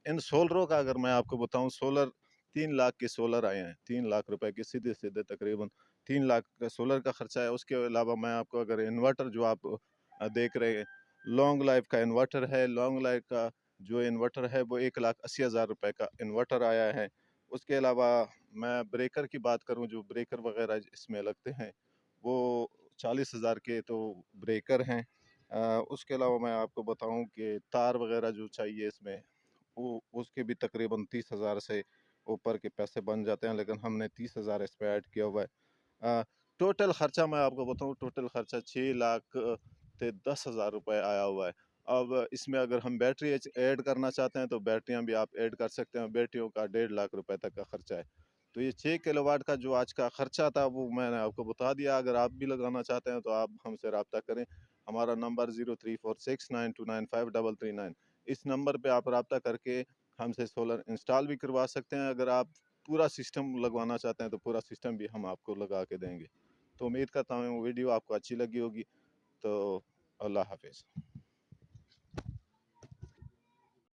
इन सोलरों का अगर मैं आपको बताऊं, सोलर 3 लाख के सोलर आए हैं, 3 लाख रुपए के सीधे सीधे, तकरीबन 3 लाख का सोलर का खर्चा है। उसके अलावा मैं आपको अगर इन्वर्टर जो आप देख रहे हैं, लॉन्ग लाइफ का इन्वर्टर है। लॉन्ग लाइफ का जो इन्वर्टर है वो 1,80,000 रुपए का इन्वर्टर आया है। उसके अलावा मैं ब्रेकर की बात करूं, जो ब्रेकर वगैरह इसमें लगते हैं वो 40,000 के तो ब्रेकर हैं। उसके अलावा मैं आपको बताऊं कि तार वगैरह जो चाहिए इसमें, वो उसके भी तकरीबन 30,000 से ऊपर के पैसे बन जाते हैं, लेकिन हमने 30,000 इस पे ऐड किया हुआ है। टोटल खर्चा मैं आपको बताऊं, टोटल खर्चा 6,10,000 रुपये आया हुआ है। अब इसमें अगर हम बैटरी ऐड करना चाहते हैं तो बैटरियां भी आप ऐड कर सकते हैं। बैटरियों का 1,50,000 रुपये तक का खर्चा है। तो ये 6 किलोवाट का जो आज का खर्चा था वो मैंने आपको बता दिया। अगर आप भी लगाना चाहते हैं तो आप हमसे रब्ता करें। हमारा नंबर 0346929539। इस नंबर पे आप रब्ता करके हमसे सोलर इंस्टॉल भी करवा सकते हैं। अगर आप पूरा सिस्टम लगवाना चाहते हैं तो पूरा सिस्टम भी हम आपको लगा के देंगे। तो उम्मीद करता हूँ वो वीडियो आपको अच्छी लगी होगी। तो अल्लाह हाफिज़।